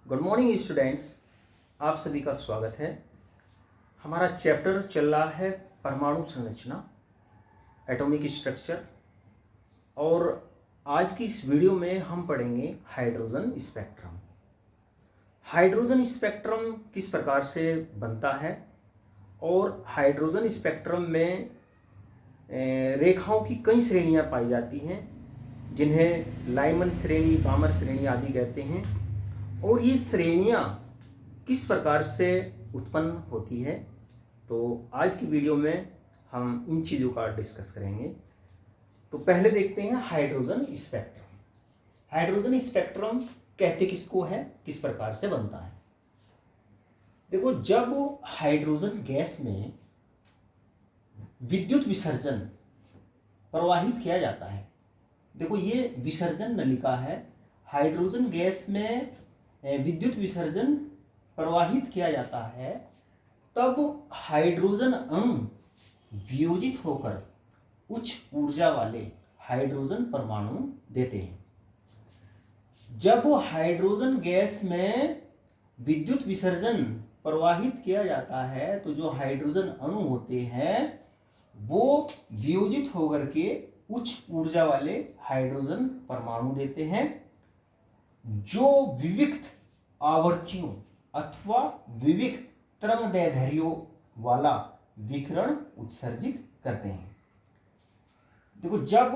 Good morning students, आप सभी का स्वागत है। हमारा चैप्टर चल रहा है परमाणु संरचना, एटॉमिक स्ट्रक्चर। और आज की इस वीडियो में हम पढ़ेंगे हाइड्रोजन स्पेक्ट्रम। हाइड्रोजन स्पेक्ट्रम किस प्रकार से बनता है और हाइड्रोजन स्पेक्ट्रम में रेखाओं की कई श्रेणियां पाई जाती हैं, जिन्हें लाइमन श्रेणी, बामर श्रेणी आदि कहते हैं। और ये श्रेणियां किस प्रकार से उत्पन्न होती है, तो आज की वीडियो में हम इन चीज़ों का डिस्कस करेंगे। तो पहले देखते हैं हाइड्रोजन स्पेक्ट्रम। हाइड्रोजन स्पेक्ट्रम कहते किसको है, किस प्रकार से बनता है। देखो, जब हाइड्रोजन गैस में विद्युत विसर्जन प्रवाहित किया जाता है, देखो ये विसर्जन नलिका है, हाइड्रोजन गैस में विद्युत विसर्जन प्रवाहित किया जाता है, तब हाइड्रोजन अणु वियोजित होकर उच्च ऊर्जा वाले हाइड्रोजन परमाणु देते हैं। जब हाइड्रोजन गैस में विद्युत विसर्जन प्रवाहित किया जाता है, तो जो हाइड्रोजन अणु होते हैं वो वियोजित होकर के उच्च ऊर्जा वाले हाइड्रोजन परमाणु देते हैं, जो विविक्त आवर्तियों अथवा विविक्त तरंगदैर्ध्यों वाला विकिरण उत्सर्जित करते हैं। देखो, जब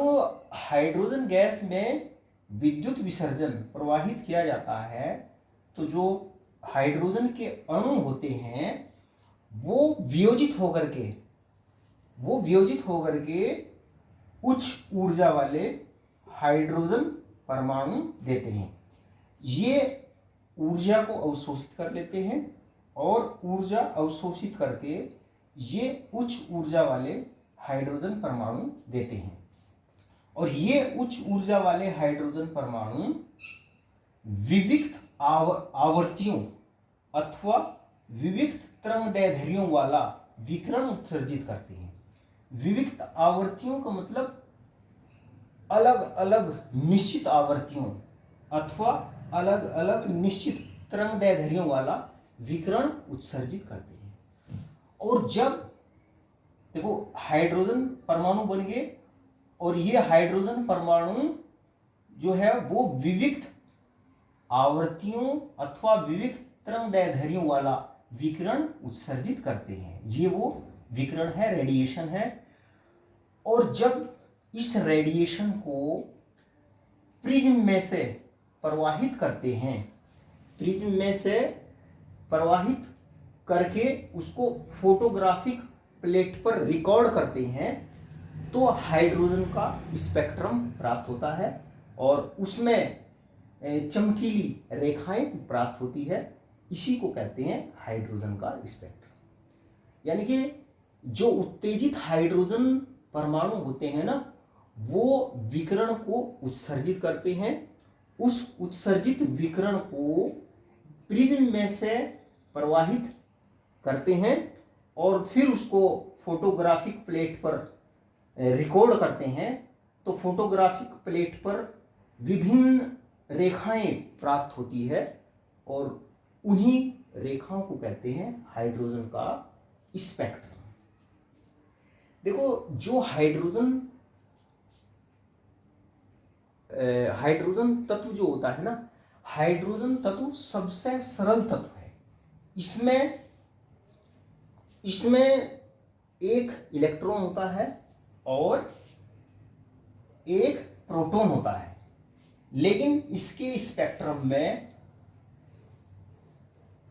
हाइड्रोजन गैस में विद्युत विसर्जन प्रवाहित किया जाता है, तो जो हाइड्रोजन के अणु होते हैं वो वियोजित होकर के उच्च ऊर्जा वाले हाइड्रोजन परमाणु देते हैं। ये ऊर्जा को अवशोषित कर लेते हैं और ऊर्जा अवशोषित करके ये उच्च ऊर्जा वाले हाइड्रोजन परमाणु देते हैं। और ये उच्च ऊर्जा वाले हाइड्रोजन परमाणु विविक्त आवर्तियों अथवा विविक्त तरंगदैर्ध्यों वाला विकिरण उत्सर्जित करते हैं। विविक्त आवर्तियों का मतलब अलग अलग निश्चित आवर्तियों अथवा अलग अलग निश्चित तरंगदैर्ध्यों वाला विकिरण उत्सर्जित करते हैं। और जब देखो हाइड्रोजन परमाणु बन गए और ये हाइड्रोजन परमाणु जो है वो विविक्त आवर्तियों अथवा विविक्त तरंगदैर्ध्यों वाला विकिरण उत्सर्जित करते हैं। ये वो विकिरण है, रेडिएशन है। और जब इस रेडिएशन को प्रिज्म में से प्रवाहित करते हैं, प्रिज्म में से प्रवाहित करके उसको फोटोग्राफिक प्लेट पर रिकॉर्ड करते हैं, तो हाइड्रोजन का स्पेक्ट्रम प्राप्त होता है और उसमें चमकीली रेखाएं प्राप्त होती है। इसी को कहते हैं हाइड्रोजन का स्पेक्ट्रम। यानी कि जो उत्तेजित हाइड्रोजन परमाणु होते हैं ना, वो विकिरण को उत्सर्जित करते हैं। उस उत्सर्जित विकिरण को प्रिज्म में से प्रवाहित करते हैं और फिर उसको फोटोग्राफिक प्लेट पर रिकॉर्ड करते हैं। तो फोटोग्राफिक प्लेट पर विभिन्न रेखाएं प्राप्त होती है और उन्हीं रेखाओं को कहते हैं हाइड्रोजन का स्पेक्ट्रम। देखो, जो हाइड्रोजन तत्व जो होता है ना, हाइड्रोजन तत्व सबसे सरल तत्व है। इसमें एक इलेक्ट्रॉन होता है और एक प्रोटॉन होता है, लेकिन इसके स्पेक्ट्रम में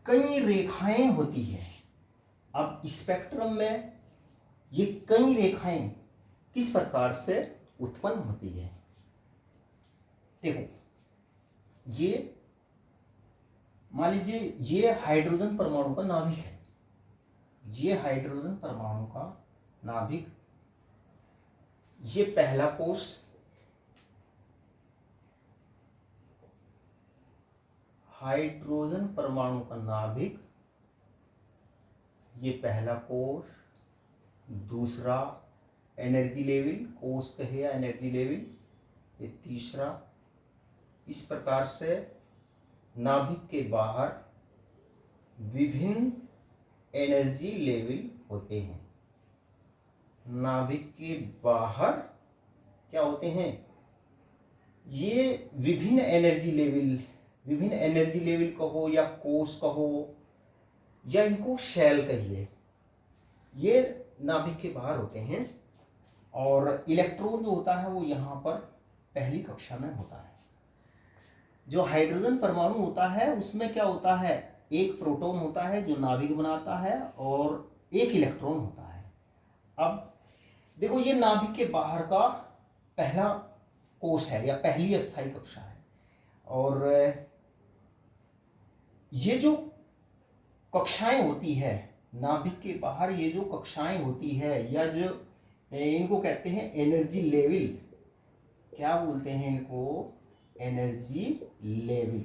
कई रेखाएं होती है। अब स्पेक्ट्रम में ये कई रेखाएं किस प्रकार से उत्पन्न होती है। देखो, ये मान लीजिए ये हाइड्रोजन परमाणु का नाभिक है। ये हाइड्रोजन परमाणु का नाभिक, ये पहला कोष, हाइड्रोजन परमाणु का नाभिक, ये पहला कोष, दूसरा एनर्जी लेवल, कोष कहे या एनर्जी लेवल, ये तीसरा। इस प्रकार से नाभिक के बाहर विभिन्न एनर्जी लेवल होते हैं। नाभिक के बाहर क्या होते हैं? ये विभिन्न एनर्जी लेवल कहो या कोष कहो या इनको शेल कहिए, ये नाभिक के बाहर होते हैं। और इलेक्ट्रॉन जो होता है वो यहाँ पर पहली कक्षा में होता है। जो हाइड्रोजन परमाणु होता है उसमें क्या होता है? एक प्रोटॉन होता है जो नाभिक बनाता है और एक इलेक्ट्रॉन होता है। अब देखो, ये नाभिक के बाहर का पहला कोष है या पहली अस्थायी कक्षा है। और ये जो कक्षाएं होती है नाभिक के बाहर, ये जो कक्षाएं होती है या जो इनको कहते हैं एनर्जी लेवल। क्या बोलते हैं इनको? Energy level.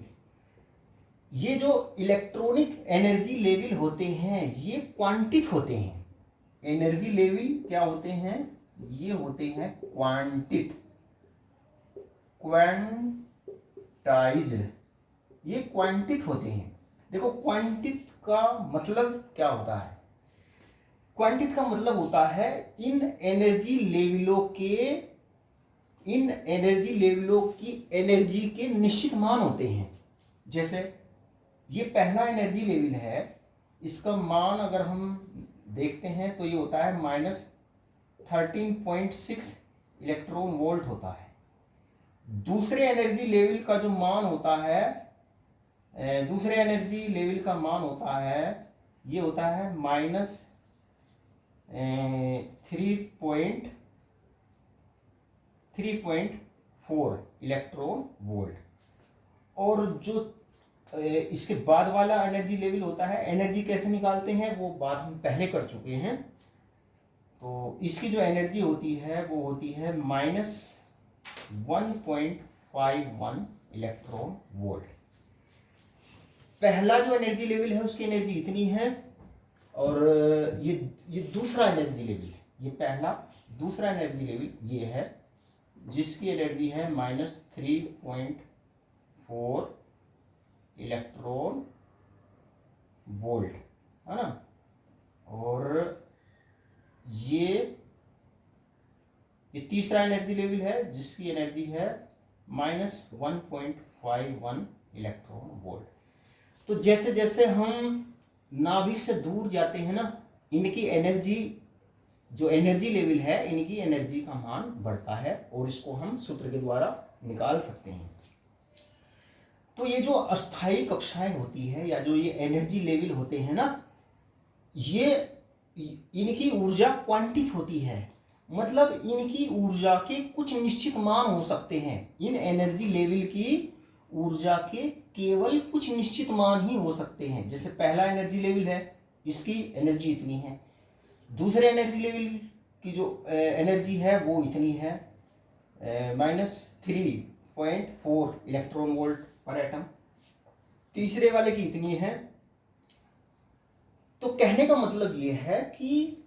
ये जो इलेक्ट्रॉनिक एनर्जी लेवल होते हैं ये क्वांटित होते हैं। एनर्जी लेवल क्या होते हैं? ये होते हैं क्वांटित, क्वांटाइज्ड। ये क्वांटित होते हैं। देखो, क्वांटित का मतलब क्या होता है? क्वांटित का मतलब होता है इन एनर्जी लेवलों की एनर्जी के निश्चित मान होते हैं। जैसे ये पहला एनर्जी लेवल है, इसका मान अगर हम देखते हैं तो ये होता है -13.6 इलेक्ट्रॉन वोल्ट होता है। दूसरे एनर्जी लेवल का जो मान होता है, दूसरे एनर्जी लेवल का मान होता है, ये होता है -3.4 इलेक्ट्रॉन वोल्ट। और जो इसके बाद वाला एनर्जी लेवल होता है, एनर्जी कैसे निकालते हैं वो बात हम पहले कर चुके हैं। तो इसकी जो एनर्जी होती है वो होती है -1.51 इलेक्ट्रॉन वोल्ट। पहला जो एनर्जी लेवल है उसकी एनर्जी इतनी है। और ये दूसरा एनर्जी लेवल, ये पहला, दूसरा एनर्जी लेवल ये है जिसकी एनर्जी है -3.4 इलेक्ट्रॉन वोल्ट, है ना। और ये तीसरा एनर्जी लेवल है जिसकी एनर्जी है -1.51 इलेक्ट्रॉन वोल्ट। तो जैसे जैसे हम नाभिक से दूर जाते हैं ना, इनकी एनर्जी, जो एनर्जी लेवल है, इनकी एनर्जी का मान बढ़ता है और इसको हम सूत्र के द्वारा निकाल सकते हैं। तो ये जो अस्थायी कक्षाएं होती है या जो ये एनर्जी लेवल होते हैं ना, ये इनकी ऊर्जा क्वांटित होती है। मतलब इनकी ऊर्जा के कुछ निश्चित मान हो सकते हैं। इन एनर्जी लेवल की ऊर्जा के केवल कुछ निश्चित मान ही हो सकते हैं। जैसे पहला एनर्जी लेवल है, इसकी एनर्जी इतनी है। दूसरे एनर्जी लेवल की जो एनर्जी है वो इतनी है, -3.4 इलेक्ट्रॉन वोल्ट पर एटम। तीसरे वाले की इतनी है। तो कहने का मतलब ये है कि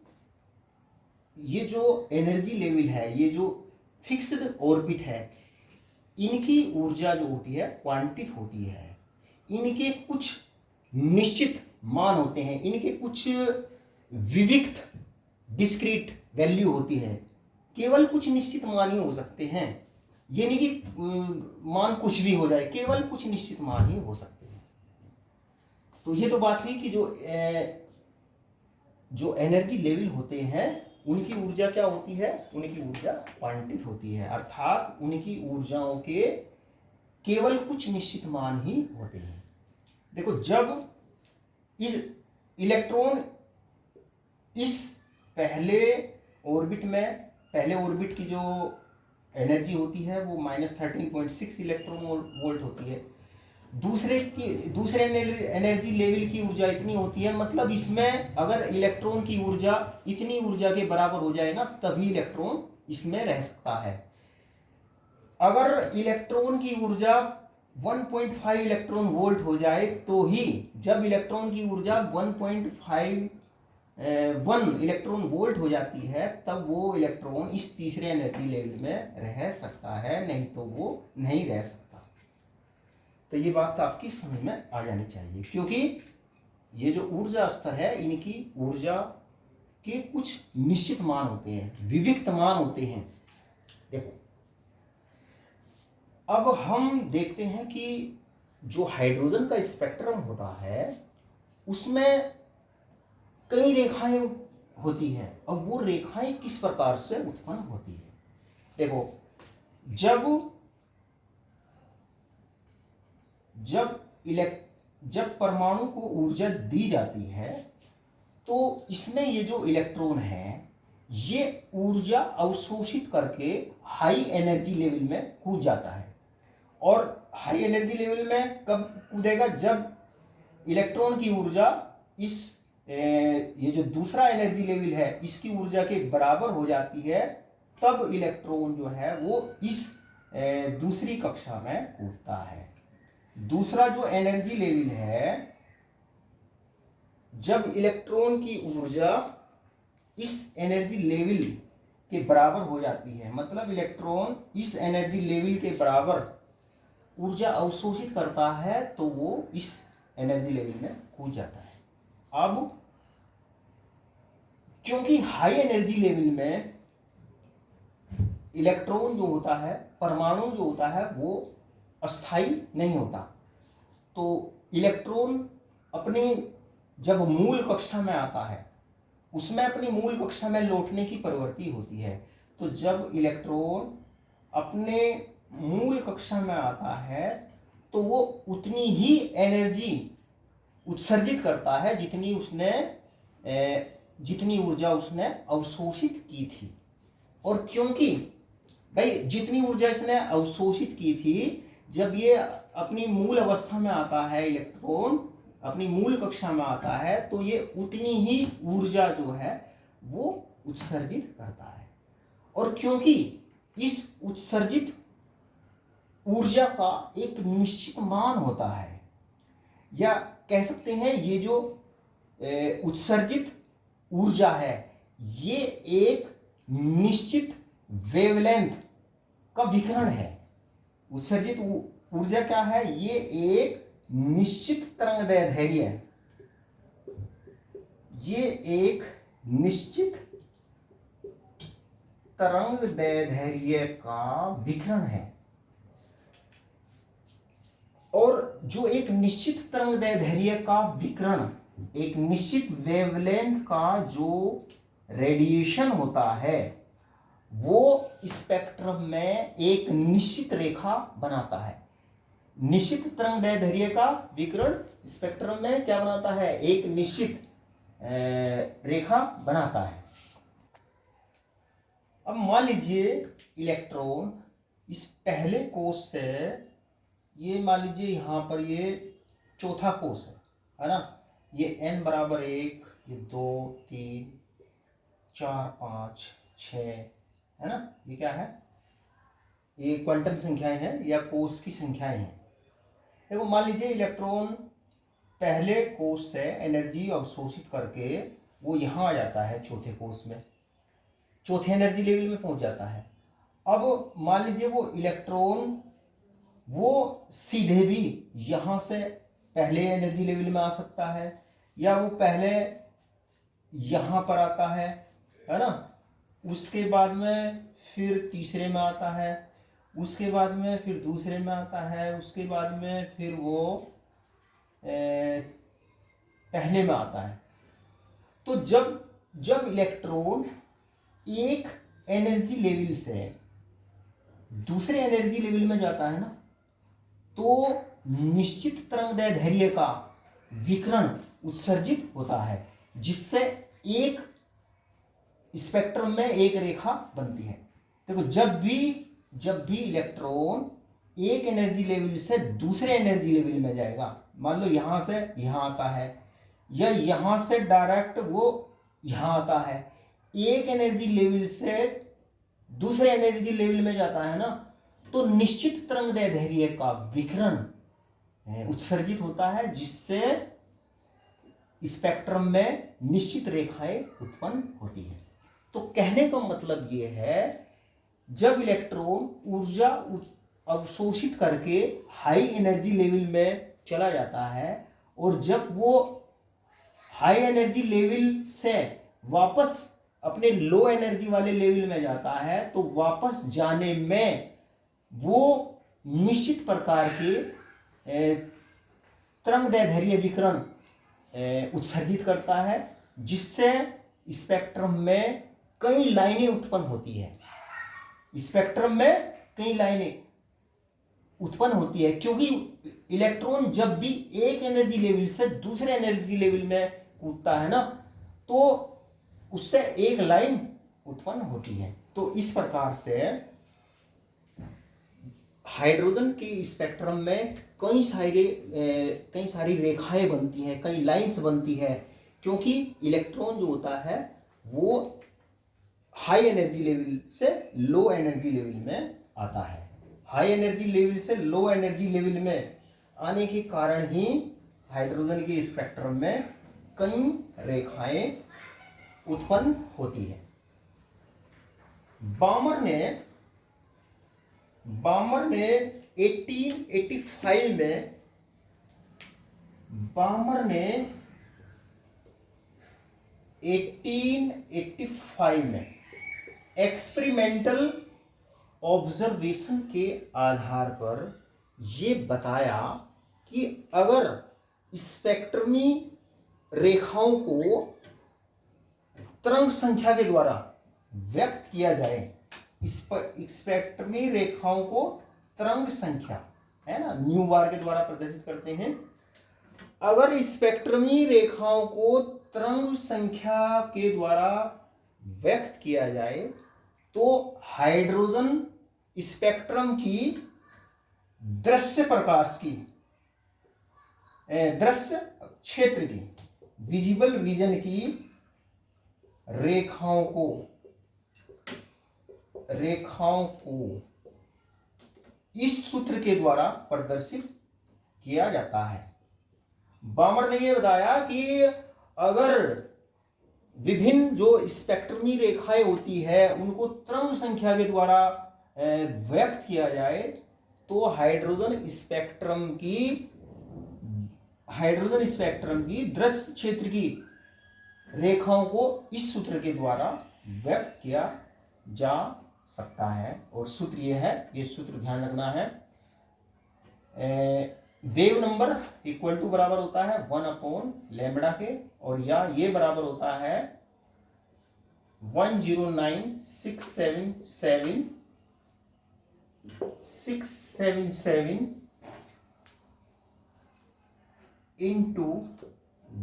ये जो एनर्जी लेवल है, ये जो फिक्स्ड ऑर्बिट है, इनकी ऊर्जा जो होती है क्वांटित होती है। इनके कुछ निश्चित मान होते हैं, इनके कुछ विविक्त डिस्क्रीट वैल्यू होती है। केवल कुछ निश्चित मान ही हो सकते हैं। ये नहीं कि मान कुछ भी हो जाए, केवल कुछ निश्चित मान ही हो सकते हैं। तो ये तो बात हुई कि जो एनर्जी लेवल होते हैं उनकी ऊर्जा क्या होती है? उनकी ऊर्जा क्वांटित होती है, अर्थात उनकी ऊर्जाओं के केवल कुछ निश्चित मान ही होते हैं। देखो, जब इस इलेक्ट्रॉन इस पहले ऑर्बिट की जो एनर्जी होती है वो -13.6 इलेक्ट्रॉन वोल्ट होती है। दूसरे एनर्जी लेवल की ऊर्जा इतनी होती है। मतलब इसमें अगर इलेक्ट्रॉन की ऊर्जा इतनी ऊर्जा के बराबर हो जाए ना, तभी इलेक्ट्रॉन इसमें रह सकता है। अगर इलेक्ट्रॉन की ऊर्जा 1.5 इलेक्ट्रॉन वोल्ट हो जाए तो ही, जब इलेक्ट्रॉन की ऊर्जा 1.51 इलेक्ट्रॉन वोल्ट हो जाती है, तब वो इलेक्ट्रॉन इस तीसरे एनर्जी लेवल में रह सकता है, नहीं तो वो नहीं रह सकता। तो ये बात आपकी समझ में आ जानी चाहिए, क्योंकि ये जो ऊर्जा स्तर है इनकी ऊर्जा के कुछ निश्चित मान होते हैं, विविक्त मान होते हैं। देखो अब हम देखते हैं कि जो हाइड्रोजन का स्पेक्ट्रम होता है उसमें कई रेखाएं होती हैं, और वो रेखाएं किस प्रकार से उत्पन्न होती है। देखो जब परमाणु को ऊर्जा दी जाती है तो इसमें ये जो इलेक्ट्रॉन है ये ऊर्जा अवशोषित करके हाई एनर्जी लेवल में कूद जाता है। और हाई एनर्जी लेवल में कब कूदेगा? जब इलेक्ट्रॉन की ऊर्जा इस ये जो दूसरा एनर्जी लेवल है इसकी ऊर्जा के बराबर हो जाती है, तब इलेक्ट्रॉन जो है वो इस दूसरी कक्षा में कूदता है। दूसरा जो एनर्जी लेवल है, जब इलेक्ट्रॉन की ऊर्जा इस एनर्जी लेवल के बराबर हो जाती है, मतलब इलेक्ट्रॉन इस एनर्जी लेवल के बराबर ऊर्जा अवशोषित करता है, तो वो इस एनर्जी लेवल में कूद जाता है। अब क्योंकि हाई एनर्जी लेवल में इलेक्ट्रॉन जो होता है, परमाणु जो होता है वो अस्थाई नहीं होता, तो इलेक्ट्रॉन अपनी जब मूल कक्षा में आता है उसमें अपनी मूल कक्षा में लौटने की प्रवृत्ति होती है। तो जब इलेक्ट्रॉन अपने मूल कक्षा में आता है तो वो उतनी ही एनर्जी उत्सर्जित करता है जितनी ऊर्जा उसने अवशोषित की थी। और क्योंकि भाई जितनी ऊर्जा इसने अवशोषित की थी, जब ये अपनी मूल अवस्था में आता है, इलेक्ट्रॉन अपनी मूल कक्षा में आता है, तो ये उतनी ही ऊर्जा जो है वो उत्सर्जित करता है। और क्योंकि इस उत्सर्जित ऊर्जा का एक निश्चित मान होता है, या कह सकते हैं ये जो उत्सर्जित ऊर्जा है ये एक निश्चित वेवलेंथ का विकिरण है। उत्सर्जित ऊर्जा क्या है? ये एक निश्चित तरंगदैर्ध्य है, ये एक निश्चित तरंगदैर्ध्य का विकिरण है। और जो एक निश्चित तरंगदैर्ध्य का विकिरण, एक निश्चित वेवलेंथ का जो रेडिएशन होता है वो स्पेक्ट्रम में एक निश्चित रेखा बनाता है। निश्चित तरंगदैर्ध्य का विकिरण स्पेक्ट्रम में क्या बनाता है? एक निश्चित रेखा बनाता है। अब मान लीजिए इलेक्ट्रॉन इस पहले कोष से, ये मान लीजिए यहाँ पर ये चौथा कोष है ना, ये n बराबर 1, ये 2, 3, 4, 5, 6 है ना, ये क्या है? ये क्वांटम संख्याएं हैं या कोष की संख्याएं हैं। देखो मान लीजिए इलेक्ट्रॉन पहले कोष से एनर्जी अवशोषित करके वो यहाँ आ जाता है चौथे कोष में, चौथे एनर्जी लेवल में पहुंच जाता है। अब मान लीजिए वो इलेक्ट्रॉन वो सीधे भी यहाँ से पहले एनर्जी लेवल में आ सकता है, या वो पहले यहाँ पर आता है ना, उसके बाद में फिर तीसरे में आता है, उसके बाद में फिर दूसरे में आता है, उसके बाद में फिर वो पहले में आता है। तो जब इलेक्ट्रॉन एक एनर्जी लेवल से दूसरे एनर्जी लेवल में जाता है ना, तो निश्चित तरंगदैर्ध्य का विकिरण उत्सर्जित होता है, जिससे एक स्पेक्ट्रम में एक रेखा बनती है। देखो जब भी इलेक्ट्रॉन एक एनर्जी लेवल से दूसरे एनर्जी लेवल में जाएगा, मान लो यहां से यहां आता है या यहां से डायरेक्ट वो यहां आता है, एक एनर्जी लेवल से दूसरे एनर्जी लेवल में जाता है ना, तो निश्चित तरंगदैर्ध्य का विकिरण उत्सर्जित होता है, जिससे स्पेक्ट्रम में निश्चित रेखाएं उत्पन्न होती है। तो कहने का मतलब ये है, जब इलेक्ट्रॉन ऊर्जा अवशोषित करके हाई एनर्जी लेवल में चला जाता है, और जब वो हाई एनर्जी लेवल से वापस अपने लो एनर्जी वाले लेवल में जाता है, तो वापस जाने में वो निश्चित प्रकार के तरंगदैर्ध्य विकिरण उत्सर्जित करता है, जिससे स्पेक्ट्रम में कई लाइनें उत्पन्न होती है। स्पेक्ट्रम में कई लाइनें उत्पन्न होती है, क्योंकि इलेक्ट्रॉन जब भी एक एनर्जी लेवल से दूसरे एनर्जी लेवल में कूदता है ना, तो उससे एक लाइन उत्पन्न होती है। तो इस प्रकार से हाइड्रोजन के स्पेक्ट्रम में कई सारी रेखाएं बनती हैं, कई लाइंस बनती है, क्योंकि इलेक्ट्रॉन जो होता है वो हाई एनर्जी लेवल से लो एनर्जी लेवल में आता है। हाई एनर्जी लेवल से लो एनर्जी लेवल में आने के कारण ही हाइड्रोजन के स्पेक्ट्रम में कई रेखाएं उत्पन्न होती है। बामर ने 1885 में एक्सपेरिमेंटल ऑब्जर्वेशन के आधार पर यह बताया कि अगर स्पेक्ट्रमी रेखाओं को तरंग संख्या के द्वारा व्यक्त किया जाए, स्पेक्ट्रमी रेखाओं को तरंग संख्या है ना न्यू बार के द्वारा प्रदर्शित करते हैं। अगर स्पेक्ट्रमी रेखाओं को तरंग संख्या के द्वारा व्यक्त किया जाए, तो हाइड्रोजन स्पेक्ट्रम की दृश्य प्रकाश की दृश्य क्षेत्र की विजिबल रीजन की रेखाओं को इस सूत्र के द्वारा प्रदर्शित किया जाता है। बामर ने यह बताया कि अगर विभिन्न जो स्पेक्ट्रमी रेखाएं होती है उनको तरंग संख्या के द्वारा व्यक्त किया जाए, तो हाइड्रोजन स्पेक्ट्रम की दृश्य क्षेत्र की रेखाओं को इस सूत्र के द्वारा व्यक्त किया जा सकता है। और सूत्र ये है, ये सूत्र ध्यान रखना है, वेव नंबर इक्वल टू बराबर होता है 1/λ के, और या ये बराबर होता है 109,677 into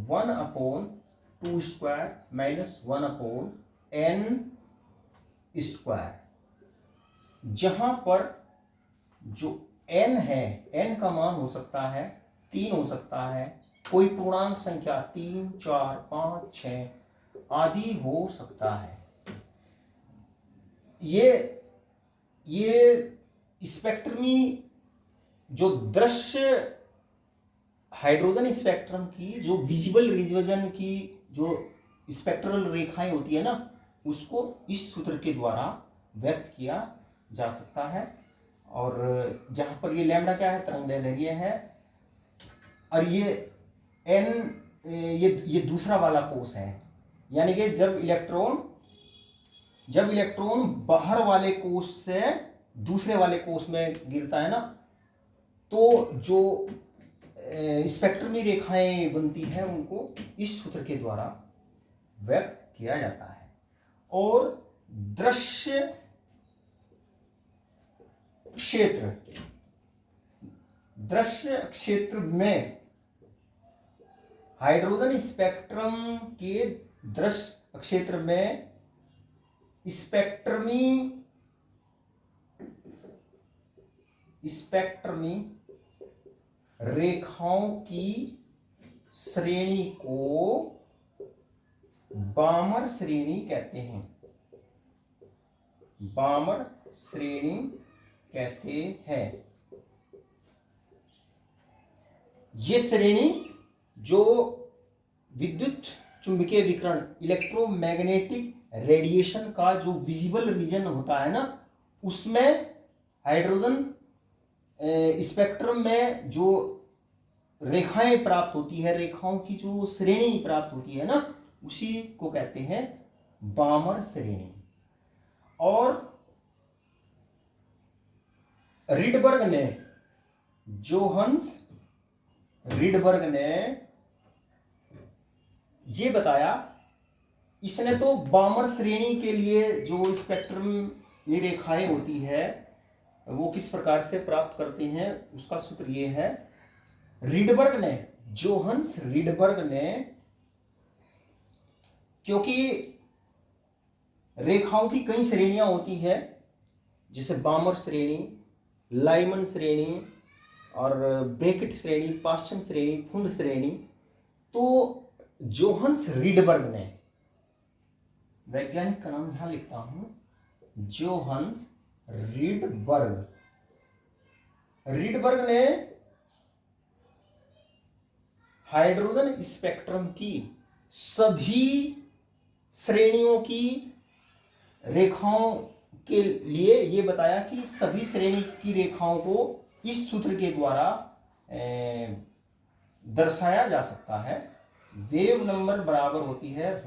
1/2² माइनस 1/n², जहां पर जो n है, n का मान हो सकता है 3, हो सकता है कोई पूर्णांक संख्या 3, 4, 5, 6 आदि हो सकता है। ये स्पेक्ट्रमी जो दृश्य हाइड्रोजन स्पेक्ट्रम की जो विजिबल रीजन की जो स्पेक्ट्रल रेखाएं होती है ना, उसको इस सूत्र के द्वारा व्यक्त किया जा सकता है। और जहां पर ये लैम्डा क्या है, तरंगदैर्ध्य है, और ये n ये दूसरा वाला कोश है, यानी कि जब इलेक्ट्रॉन बाहर वाले कोश से दूसरे वाले कोश में गिरता है ना, तो जो स्पेक्ट्रमी रेखाएं बनती हैं उनको इस सूत्र के द्वारा व्यक्त किया जाता है। और दृश्य क्षेत्र में हाइड्रोजन स्पेक्ट्रम के दृश्य क्षेत्र में स्पेक्ट्रमी रेखाओं की श्रेणी को बामर श्रेणी कहते हैं। बामर श्रेणी कहते हैं। ये श्रेणी जो विद्युत चुंबकीय विकिरण इलेक्ट्रोमैग्नेटिक रेडिएशन का जो विजिबल रीजन होता है ना, उसमें हाइड्रोजन स्पेक्ट्रम में जो रेखाएं प्राप्त होती है, रेखाओं की जो श्रेणी प्राप्त होती है ना, उसी को कहते हैं बामर श्रेणी। और रिडबर्ग ने, जोहान्स रिडबर्ग ने ये बताया, इसने तो बामर श्रेणी के लिए जो स्पेक्ट्रम में रेखाएं होती है वो किस प्रकार से प्राप्त करते हैं, उसका सूत्र ये है। रिडबर्ग ने, जोहान्स रिडबर्ग ने, क्योंकि रेखाओं की कई श्रेणियां होती है, जैसे बामर श्रेणी, लाइमन श्रेणी और ब्रैकेट श्रेणी, पाश्चन श्रेणी, फुंड श्रेणी, तो जोहान्स रिडबर्ग ने, वैज्ञानिक का नाम यहां लिखता हूं, जोहान्स रिडबर्ग, रिडबर्ग ने हाइड्रोजन स्पेक्ट्रम की सभी श्रेणियों की रेखाओं के लिए ये बताया कि सभी श्रेणी की रेखाओं को इस सूत्र के द्वारा दर्शाया जा सकता है। वेव नंबर बराबर होती है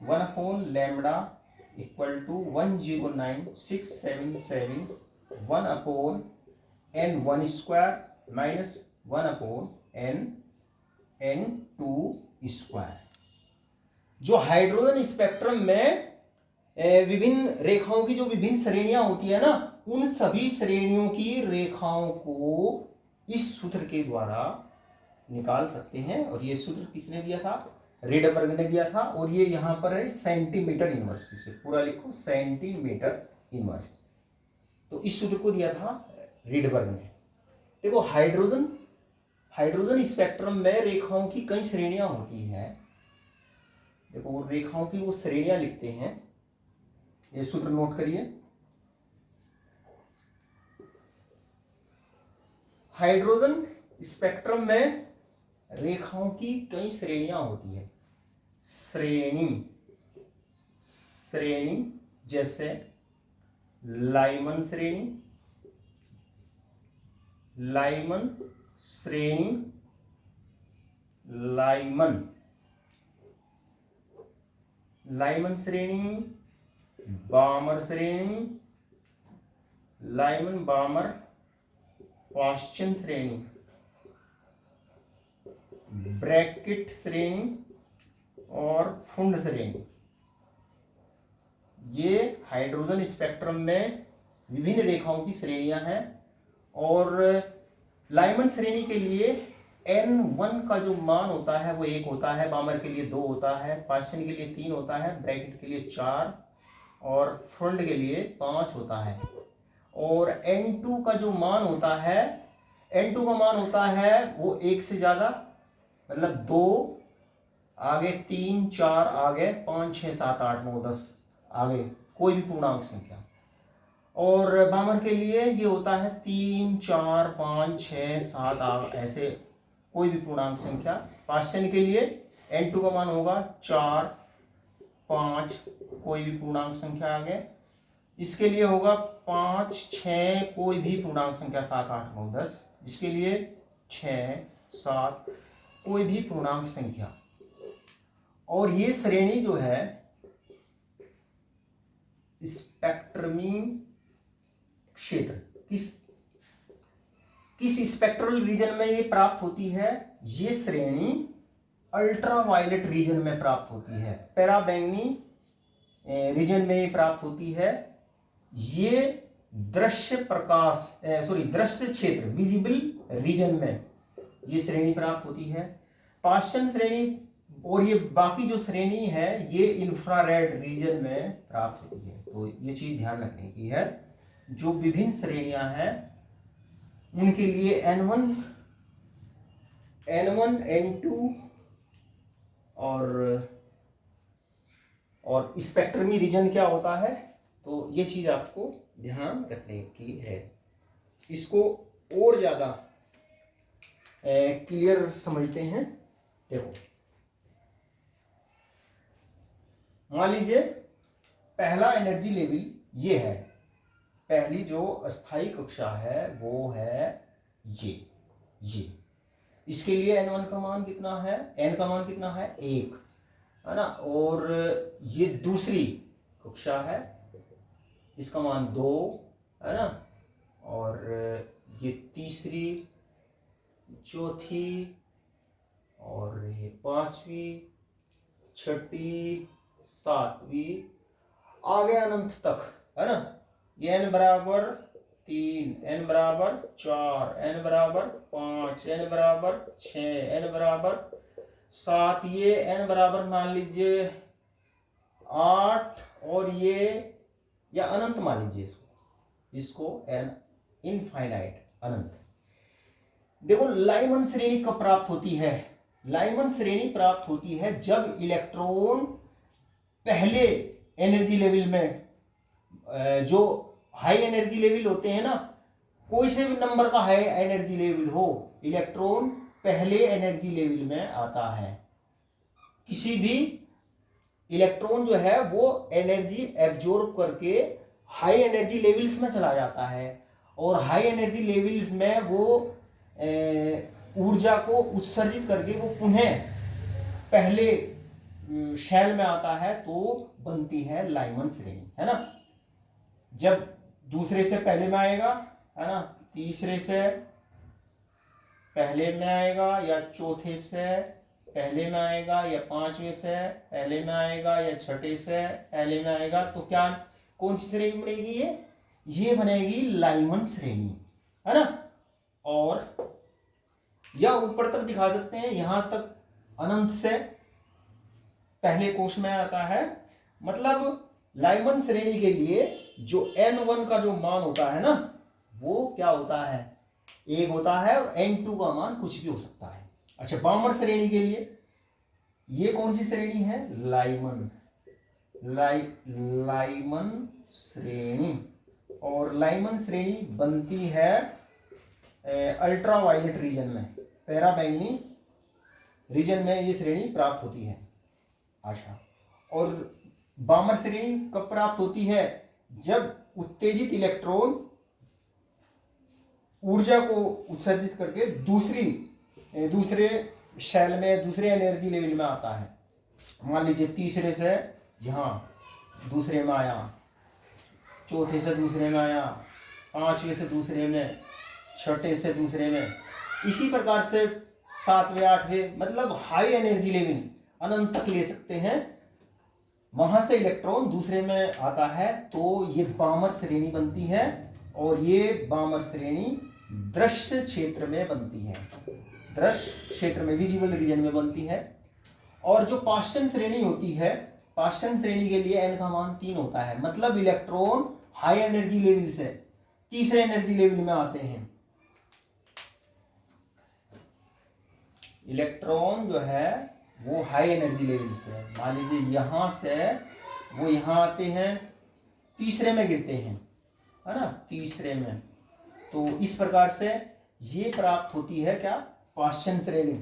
1/लैम्बडा equal to 109,677 1/n1 square minus 1/n2 square. जो हाइड्रोजन स्पेक्ट्रम में विभिन्न रेखाओं की जो विभिन्न श्रेणियां होती है ना, उन सभी श्रेणियों की रेखाओं को इस सूत्र के द्वारा निकाल सकते हैं। और ये सूत्र किसने दिया था? रिडबर्ग ने दिया था। और ये यहां पर है सेंटीमीटर इनवर्स, से पूरा लिखो सेंटीमीटर इनवर्स। तो इस सूत्र को दिया था रिडबर्ग ने। देखो हाइड्रोजन स्पेक्ट्रम में रेखाओं की कई श्रेणियां होती हैं। देखो रेखाओं की वो श्रेणियां लिखते हैं, ये सूत्र नोट करिए। हाइड्रोजन स्पेक्ट्रम में रेखाओं की कई श्रेणियां होती है। श्रेणी जैसे लाइमन श्रेणी, लाइमन श्रेणी, बामर श्रेणी, लाइमन बामर पाश्चन श्रेणी, ब्रैकेट श्रेणी और फुंड श्रेणी। ये हाइड्रोजन स्पेक्ट्रम में विभिन्न रेखाओं की श्रेणियां हैं। और लाइमन श्रेणी के लिए n1 का जो मान होता है वो 1 होता है, बामर के लिए 2 होता है, पाश्चन के लिए 3 होता है, ब्रैकेट के लिए 4 और फुंड के लिए 5 होता है। और n2 का जो मान होता है, n2 का मान होता है वो 1 से ज्यादा, मतलब 2 आगे, 3 4 आगे, 5 6 7 8 9 10 आगे, कोई भी पूर्णांक संख्या। और बामर के लिए ये होता है 3 4 5 6 7 ऐसे कोई भी पूर्णांक संख्या। पाश्चन के लिए n2 का मान होगा 4 5 कोई भी पूर्णांक संख्या आगे। इसके लिए होगा 5 6 कोई भी पूर्णांक संख्या 7 8 9 10। इसके लिए 6 7 कोई भी पूर्णांक संख्या। और ये श्रेणी जो है स्पेक्ट्रमी क्षेत्र, किस स्पेक्ट्रल रीजन में ये प्राप्त होती है? ये श्रेणी अल्ट्रावायलेट रीजन में प्राप्त होती है, पैराबैंगनी रीजन में ये प्राप्त होती है। ये दृश्य क्षेत्र, विजिबल रीजन में ये श्रेणी प्राप्त होती है। पाश्चन श्रेणी और ये बाकी जो श्रेणी है ये इंफ्रारेड रीजन में प्राप्त होती है। तो ये चीज ध्यान रखने की है। जो विभिन्न श्रेणियां हैं उनके लिए n1 n2 और स्पेक्ट्रमी रीजन क्या होता है, तो ये चीज आपको ध्यान रखने की है। इसको और ज्यादा क्लियर समझते हैं। देखो मान लीजिए पहला एनर्जी लेवल ये है, पहली जो अस्थाई कक्षा है वो है ये। इसके लिए n1 का मान कितना है, n का मान कितना है 1, है ना। और ये दूसरी कक्षा है, इसका मान 2, है ना। और ये तीसरी, चौथी, और ये पांचवी, छठी, सातवीं, आगे अनंत तक, है ना। ये n बराबर 3, n बराबर 4, n बराबर 5, n बराबर 6, n बराबर 7, ये n बराबर मान लीजिए 8, और ये या अनंत मान लीजिए इसको n इनफाइनाइट, अनंत। देखो लाइमन श्रेणी कब प्राप्त होती है, लाइमन श्रेणी प्राप्त होती है जब इलेक्ट्रॉन पहले एनर्जी लेवल में, जो हाई एनर्जी लेवल होते हैं ना, कोई से भी नंबर का हाई एनर्जी लेवल हो, इलेक्ट्रॉन पहले एनर्जी लेवल में आता है। किसी भी इलेक्ट्रॉन जो है वो एनर्जी एब्जॉर्ब करके हाई एनर्जी लेवल्स में चला जाता है, और हाई एनर्जी लेवल्स में वो ऊर्जा को उत्सर्जित करके वो पुनः पहले शेल में आता है, तो बनती है लाइमन श्रेणी, है ना। जब दूसरे से पहले में आएगा, है ना, तीसरे से पहले में आएगा, या चौथे से पहले में आएगा, या पांचवे से पहले में आएगा, या छठे से पहले में आएगा, तो क्या कौन सी श्रेणी बनेगी, ये बनेगी लाइमन श्रेणी, है ना। और या ऊपर तक दिखा सकते हैं, यहां तक अनंत से पहले कोश में आता है। मतलब लाइमन श्रेणी के लिए जो n1 का जो मान होता है ना, वो क्या होता है, 1 होता है, और n2 का मान कुछ भी हो सकता है। अच्छा, बामर श्रेणी के लिए ये कौन सी श्रेणी है, लाइमन श्रेणी। और लाइमन श्रेणी बनती है अल्ट्रा वायलेट रीजन में, पैराबैंगनी रीजन में ये श्रेणी प्राप्त होती है। अच्छा, और बामर श्रेणी कब प्राप्त होती है, जब उत्तेजित इलेक्ट्रॉन ऊर्जा को उत्सर्जित करके दूसरे शेल में, दूसरे एनर्जी लेवल में आता है। मान लीजिए तीसरे से यहाँ दूसरे में आया, चौथे से दूसरे में आया, पांचवे से दूसरे में, छठे से दूसरे में, इसी प्रकार से सातवें, आठवें, मतलब हाई एनर्जी लेवल अनंत तक ले सकते हैं। वहां से इलेक्ट्रॉन दूसरे में आता है, तो ये बामर श्रेणी बनती है, और ये बामर श्रेणी दृश्य क्षेत्र में बनती है, दृश्य क्षेत्र में, विजिबल रीजन में बनती है। और जो पाश्चन श्रेणी होती है, पाश्चन श्रेणी के लिए n का मान 3 होता है, मतलब इलेक्ट्रॉन हाई एनर्जी लेवल से तीसरे एनर्जी लेवल में आते हैं। इलेक्ट्रॉन जो है वो हाई एनर्जी लेवल से, मान लीजिए यहां से वो यहां आते हैं, तीसरे में गिरते हैं, है ना, तीसरे में। तो इस प्रकार से ये प्राप्त होती है क्या, पाश्चन श्रेणी,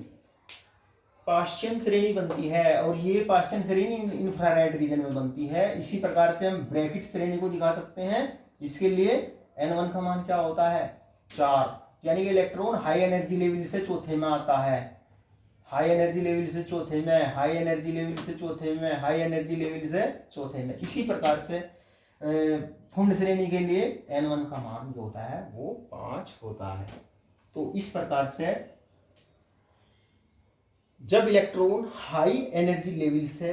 पाश्चन श्रेणी बनती है। और ये पाश्चन श्रेणी इंफ्रारेड रीजन में बनती है। इसी प्रकार से हम ब्रैकेट श्रेणी को दिखा सकते हैं। इसके लिए n1 का मान क्या होता है, 4, यानी कि इलेक्ट्रॉन हाई एनर्जी लेवल से चौथे में आता है, हाई एनर्जी लेवल से चौथे में, हाई एनर्जी लेवल से चौथे में, हाई एनर्जी लेवल से चौथे में। इसी प्रकार से फुंड श्रेणी के लिए n1 का मान जो होता है वो 5 होता है। तो इस प्रकार से जब इलेक्ट्रॉन हाई एनर्जी लेवल से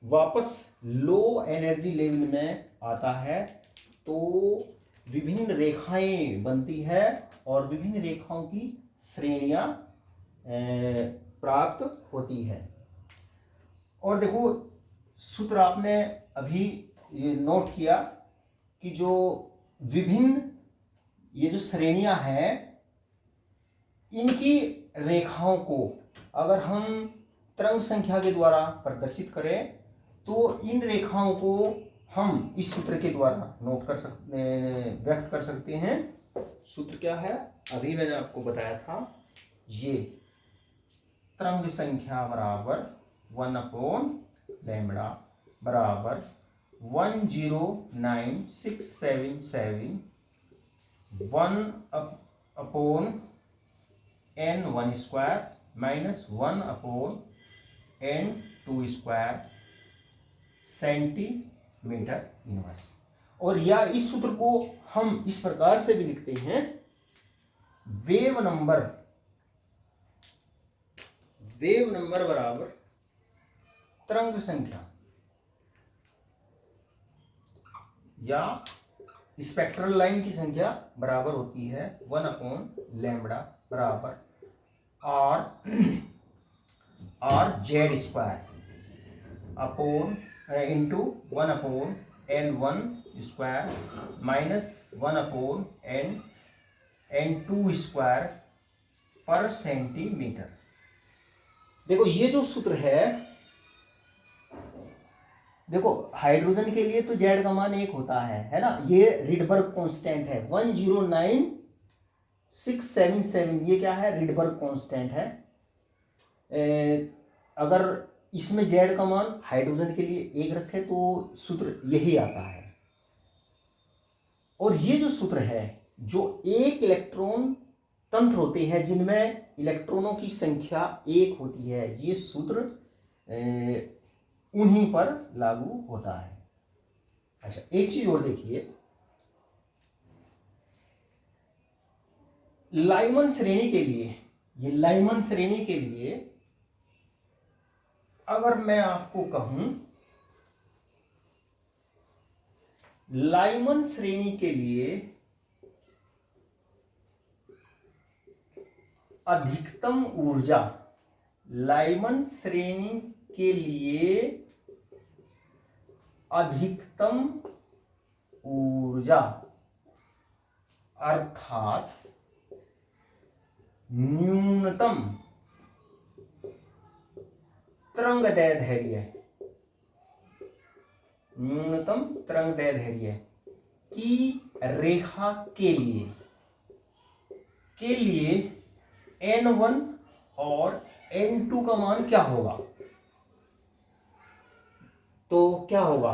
वापस लो एनर्जी लेवल में आता है, तो विभिन्न रेखाएं बनती है, और विभिन्न रेखाओं की श्रेणियां प्राप्त होती है। और देखो सूत्र आपने अभी ये नोट किया कि जो विभिन्न ये जो श्रेणियां हैं, इनकी रेखाओं को अगर हम तरंग संख्या के द्वारा प्रदर्शित करें, तो इन रेखाओं को हम इस सूत्र के द्वारा नोट कर सकते, व्यक्त कर सकते हैं। सूत्र क्या है, अभी मैंने आपको बताया था, ये तरंग संख्या बराबर 1/λ बराबर 109,677 1/n1² minus 1/n2² centimetre inverse. और या इस सूत्र को हम इस प्रकार से भी लिखते हैं, वेव नंबर बराबर तरंग संख्या या स्पेक्ट्रल लाइन की संख्या बराबर होती है 1/λ बराबर r/z² upon into 1/n1² minus 1/n2² पर सेंटीमीटर। देखो ये जो सूत्र है, देखो हाइड्रोजन के लिए तो जेड का मान 1 होता है ना। ये रिडबर्ग कांस्टेंट है 109,677, ये क्या है, रिडबर्ग कांस्टेंट है। अगर इसमें जेड का मान हाइड्रोजन के लिए 1 रखे तो सूत्र यही आता है। और ये जो सूत्र है, जो एक इलेक्ट्रॉन तंत्र होते हैं जिनमें इलेक्ट्रॉनों की संख्या 1 होती है, ये सूत्र उन्हीं पर लागू होता है। अच्छा, एक चीज और देखिए, लाइमन श्रेणी के लिए, ये लाइमन श्रेणी के लिए अगर मैं आपको कहूं, लाइमन श्रेणी के लिए अधिकतम ऊर्जा, लाइमन श्रेणी के लिए अधिकतम ऊर्जा अर्थात न्यूनतम तरंगदैर्ध्य, न्यूनतम तरंगदैर्ध्य की रेखा के लिए n1 और n2 का मान क्या होगा। तो क्या होगा,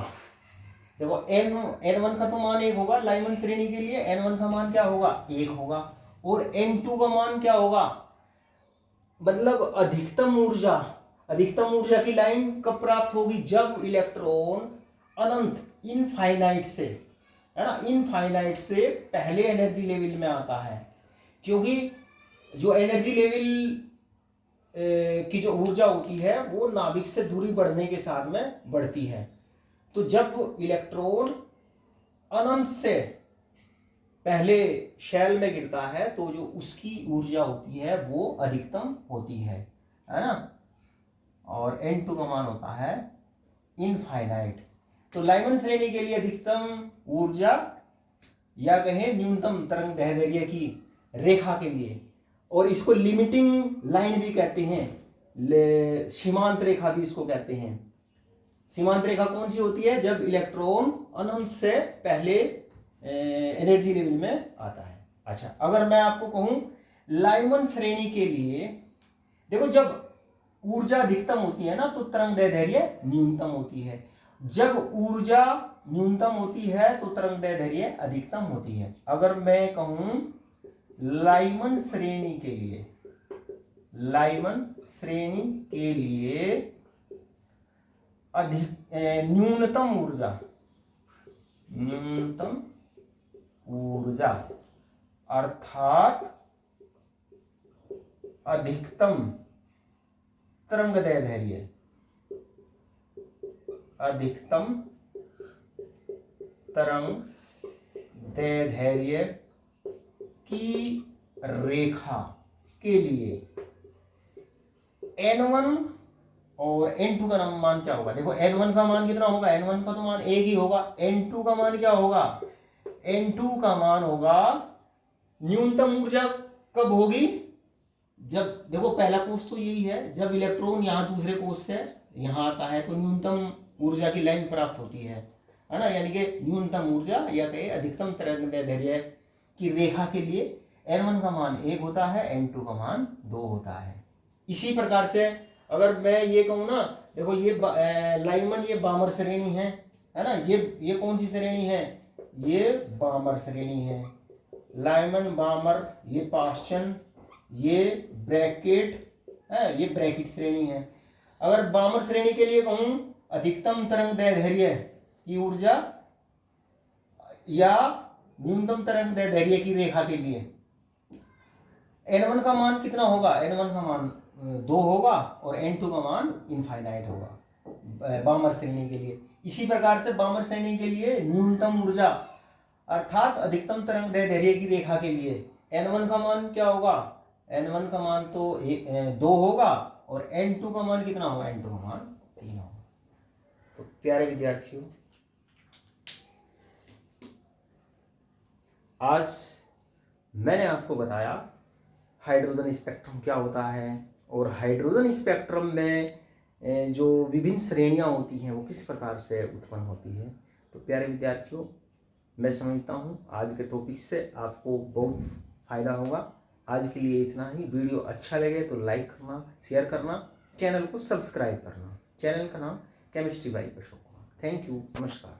देखो n1 का तो मान 1 होगा लाइमन श्रेणी के लिए, n1 का मान क्या होगा, 1 होगा। और n2 का मान क्या होगा, मतलब अधिकतम ऊर्जा की लाइन कब प्राप्त होगी, जब इलेक्ट्रॉन अनंत इनफाइनाइट से, है ना, इनफाइनाइट से पहले एनर्जी लेवल में आता है। क्योंकि जो एनर्जी लेवल की जो ऊर्जा होती है वो नाभिक से दूरी बढ़ने के साथ में बढ़ती है। तो जब इलेक्ट्रॉन अनंत से पहले शेल में गिरता है तो जो उसकी ऊर्जा होती है वो अधिकतम होती है ना। और n2 का मान होता है इनफाइनाइट। तो लाइमन श्रेणी के लिए अधिकतम ऊर्जा या कहें न्यूनतम तरंगदैर्ध्य की रेखा के लिए, और इसको लिमिटिंग लाइन भी कहते हैं, सीमांत रेखा भी इसको कहते हैं। सीमांत रेखा कौन सी होती है, जब इलेक्ट्रॉन अनंत से पहले एनर्जी लेवल में आता है। अच्छा, अगर मैं आपको कहूं लाइमन श्रेणी के लिए, देखो जब ऊर्जा अधिकतम होती है ना तो तरंगदैर्ध्य न्यूनतम होती है, जब ऊर्जा न्यूनतम होती है तो तरंगदैर्ध्य अधिकतम होती है। अगर मैं कहूं लाइमन श्रेणी के लिए, न्यूनतम ऊर्जा अर्थात अधिकतम तरंगदैर्ध्य, की रेखा के लिए n1 और n2 का मान क्या होगा। देखो n1 का मान कितना होगा, n1 का तो मान 1 ही होगा। n2 का मान क्या होगा, n2 का मान होगा, न्यूनतम ऊर्जा कब होगी, जब देखो पहला कोष तो यही है, जब इलेक्ट्रॉन यहाँ दूसरे कोष से यहाँ आता है तो न्यूनतम ऊर्जा की लाइन प्राप्त होती है ना। यानी कि न्यूनतम ऊर्जा या कहे अधिकतम तरंगदैर्ध्य की रेखा के लिए n1 का मान 1 होता है, n2 का मान 2 होता है। इसी प्रकार से अगर मैं ये कहूँ ना, देखो ये लाइमन ये बामर श्रेणी है, है ना। ये कौन सी श्रेणी है, ये बामर श्रेणी है। लाइमन बामर, ये पास्चन, ये ब्रैकेट है, ये ब्रैकेट श्रेणी है। अगर बामर श्रेणी के लिए कहूं अधिकतम तरंग दैर्ध्य की ऊर्जा या न्यूनतम तरंग दैर्ध्य की रेखा के लिए N1 का मान कितना होगा, N1 का मान 2 होगा और N2 का मान इनफाइनाइट होगा बामर श्रेणी के लिए। इसी प्रकार से बामर श्रेणी के लिए न्यूनतम ऊर्जा अर्थात अधिकतम तरंग दैर्ध्य की रेखा के लिए N1 का मान क्या होगा, N1 का मान तो 2 होगा और N2 का मान कितना होगा, N2 का मान 3 होगा। तो प्यारे विद्यार्थियों, आज मैंने आपको बताया हाइड्रोजन स्पेक्ट्रम क्या होता है और हाइड्रोजन स्पेक्ट्रम में जो विभिन्न श्रेणियां होती हैं वो किस प्रकार से उत्पन्न होती है। तो प्यारे विद्यार्थियों, मैं समझता हूँ आज के टॉपिक से आपको बहुत फ़ायदा होगा। आज के लिए इतना ही। वीडियो अच्छा लगे तो लाइक करना, शेयर करना, चैनल को सब्सक्राइब करना। चैनल का नाम chemistry bye Ashok Kumar. Thank you, नमस्कार।